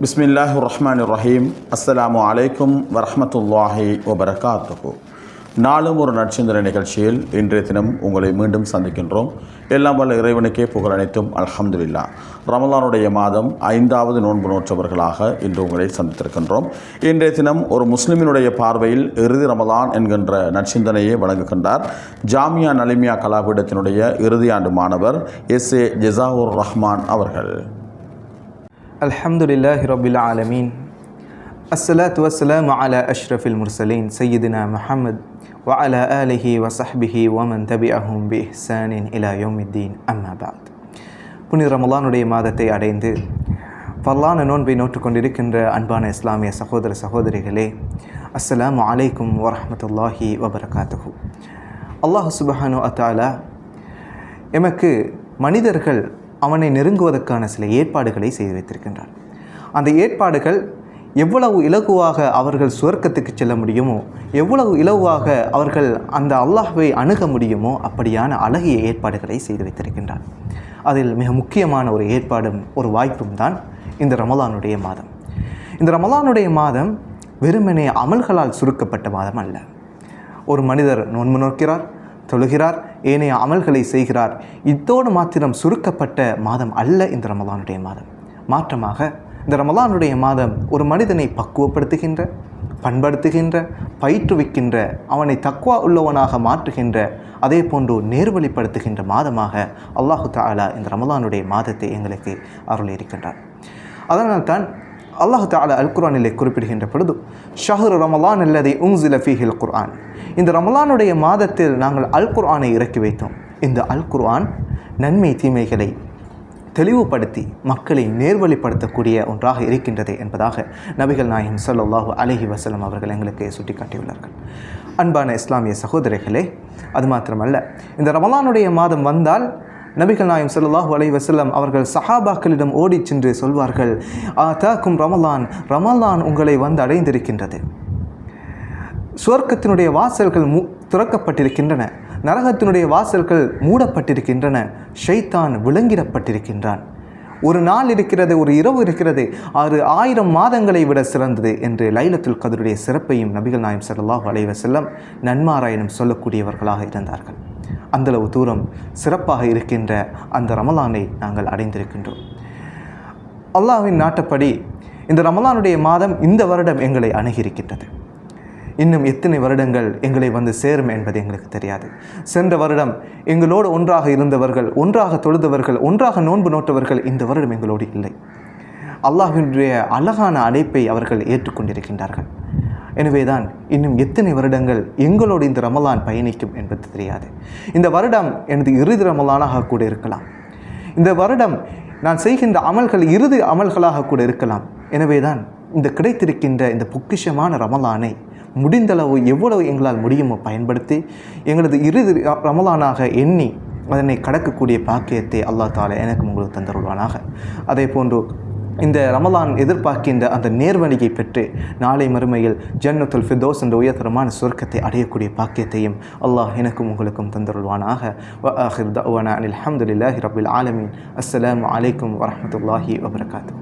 பிஸ்மில்லாஹிர் ரஹ்மானிர் ரஹீம். அஸ்ஸலாமு அலைக்கும் வரஹ்மத்துல்லாஹி வபரகாத்துஹு. நாளும் ஒரு நற்சிந்தனை நிகழ்ச்சியில் இன்றைய தினம் உங்களை மீண்டும் சந்திக்கின்றோம். எல்லாம் வல்ல இறைவனுக்கே புகழ் அனைத்தும் அல்ஹம்துலில்லாஹ். ரமலானுடைய மாதம் 5வது நோன்பு நோற்றவர்களாக இன்று உங்களை சந்தித்திருக்கின்றோம். இன்றைய தினம் ஒரு முஸ்லிமினுடைய பார்வையில் இறுதி ரமலான் என்கின்ற நற்சிந்தனையை வழங்குகின்றார் ஜாமியா நலிமியா கலாபீடத்தினுடைய இறுதி ஆண்டு மாணவர் SA ஜஸாவுர் ரஹ்மான் அவர்கள். அல்ஹம்துலில்லாஹி ரப்பில் ஆலமீன். அஸ்ஸலாத்து வஸ்ஸலாமு அலா அஷ்ரஃபில் முர்சலீன் சய்யிதுனா முஹம்மத் வ அலா ஆலிஹி வ ஸஹ்பிஹி வ மன் தபிஅஹும் பி இஹ்சானின் இலா யௌமித்தீன். அம்மா பஅத். புனித ரமலானுடைய மாதத்தை அடைந்து ஃபர்லான நோன்பை நோற்றுக் கொண்டிருக்கின்ற அன்பான இஸ்லாமிய சகோதர சகோதரிகளே, அஸ்ஸலாமு அலைக்கும் வரஹ்மத்துல்லாஹி வபரகாத்துஹு. அல்லாஹ் சுப்ஹானஹு வ தஆலா எமக்கு மனிதர்கள் அவனை நெருங்குவதற்கான சில ஏற்பாடுகளை செய்து வைத்திருக்கின்றான். அந்த ஏற்பாடுகள் எவ்வளவு இலகுவாக அவர்கள் சுவர்க்கத்துக்கு செல்ல முடியுமோ, எவ்வளவு இலகுவாக அவர்கள் அந்த அல்லாஹ்வை அணுக முடியுமோ அப்படியான அழகிய ஏற்பாடுகளை செய்து வைத்திருக்கின்றான். அதில் மிக முக்கியமான ஒரு ஏற்பாடும் ஒரு வாய்ப்பும் தான் இந்த ரமலானுடைய மாதம். இந்த ரமலானுடைய மாதம் வெறுமனே அமல்களால் சுருக்கப்பட்ட மாதம் அல்ல. ஒரு மனிதர் நோன்பு நோக்கிறார், தொழுகிறார், ஏனைய அமல்களை செய்கிறார், இத்தோடு மாத்திரம் சுருக்கப்பட்ட மாதம் அல்ல இந்த ரமலானுடைய மாதம். மாற்றமாக இந்த ரமலானுடைய மாதம் ஒரு மனிதனை பக்குவப்படுத்துகின்ற, பண்படுத்துகின்ற, பயிற்றுவிக்கின்ற, அவனை தக்வா உள்ளவனாக மாற்றுகின்ற, அதே போன்று நேர்வழிப்படுத்துகின்ற மாதமாக அல்லாஹு தஆலா இந்த ரமலானுடைய மாதத்தை எங்களுக்கு அருளியிருக்கின்றார். அதனால்தான் அல்லாஹு தஆலா அல் குர்ஆனிலே குறிப்பிடுகின்ற பொழுது, ஷஹ்ரு ரமலான் அல்லதி உன்ஸில ஃபீஹில் குர்ஆன், இந்த ரமலானுடைய மாதத்தில் நாங்கள் அல் குர்ஆனை இறக்கி வைத்தோம். இந்த அல் குர்ஆன் நன்மை தீமைகளை தெளிவுபடுத்தி மக்களை நேர்வழிப்படுத்தக்கூடிய ஒன்றாக இருக்கின்றது என்பதாக நபிகள் நாயகம் ஸல்லல்லாஹு அலைஹி வஸல்லம் அவர்கள் எங்களுக்கு சுட்டிக்காட்டியுள்ளார்கள். அன்பான இஸ்லாமிய சகோதரிகளே, அது மாத்திரமல்ல, இந்த ரமலானுடைய மாதம் வந்தால் நபிகள் நாயகம் ஸல்லல்லாஹு அலைஹி வஸல்லம் அவர்கள் சஹாபாக்களிடம் ஓடி சென்று சொல்வார்கள், ஆதாக்கும் ரமலான், ரமலான் உங்களை வந்து அடைந்திருக்கின்றது. சுவர்க்கத்தினுடைய வாசல்கள் திறக்கப்பட்டிருக்கின்றன, நரகத்தினுடைய வாசல்கள் மூடப்பட்டிருக்கின்றன, ஷைத்தான் விலங்கிடப்பட்டிருக்கின்றான். ஒரு நாள் இருக்கிறது, ஒரு இரவு இருக்கிறது, 6000 மாதங்களை விட சிறந்தது என்று லைலத்துல் கத்ருடைய சிறப்பையும் நபிகள் நாயகம் ஸல்லல்லாஹு அலைஹி வஸல்லம் நன்மாராயணம் சொல்லக்கூடியவர்களாக இருந்தார்கள். அந்தளவு தூரம் சிறப்பாக இருக்கின்ற அந்த ரமலானை நாங்கள் அடைந்திருக்கின்றோம். அல்லாஹ்வின் நாட்டப்படி இந்த ரமலானுடைய மாதம் இந்த வருடம் எங்களை அணுகியிருக்கின்றது. இன்னும் எத்தனை வருடங்கள் எங்களை வந்து சேரும் என்பது எங்களுக்கு தெரியாது. சென்ற வருடம் எங்களோடு ஒன்றாக இருந்தவர்கள், ஒன்றாக தொழுதவர்கள், ஒன்றாக நோன்பு நோட்டவர்கள் இந்த வருடம் எங்களோடு இல்லை. அல்லாஹ்வினுடைய அழகான அழைப்பை அவர்கள் ஏற்றுக்கொண்டிருக்கின்றார்கள். எனவேதான் இன்னும் எத்தனை வருடங்கள் எங்களோடு இந்த ரமலான் பயணிக்கும் என்பது தெரியாது. இந்த வருடம் எனது இறுதி ரமலானாக கூட இருக்கலாம். இந்த வருடம் நான் செய்கின்ற அமல்கள் இறுதி அமல்களாக கூட இருக்கலாம். எனவேதான் இந்த கிடைத்திருக்கின்ற இந்த பொக்கிஷமான ரமலானை முடிந்தளவு எவ்வளவு எங்களால் முடியுமோ பயன்படுத்தி எங்களது இறுதி ரமலானாக எண்ணி அதனை கடக்கக்கூடிய பாக்கியத்தை அல்லாஹ் தஆலா எனக்கும் உங்களுக்கு தந்தருள்வானாக. அதே போன்று இந்த ரமலான் எதிர்பார்க்கின்ற அந்த நேர்வழியை பெற்று நாளை மறுமையில் ஜன்னத்துல் ஃபிர்தௌஸ் என்ற உயர்தரமான சொர்க்கத்தை அடையக்கூடிய பாக்கியத்தையும் அல்லாஹ் எனக்கும் உங்களுக்கும் தந்தருள்வானாக. வ ஆகிர் தஅவானா அனில் ஹம்துலில்லாஹி ரப்பில் ஆலமீன். அஸ்ஸலாமு அலைக்கும் வரஹ்மத்துல்லாஹி வபரகாத்துஹு.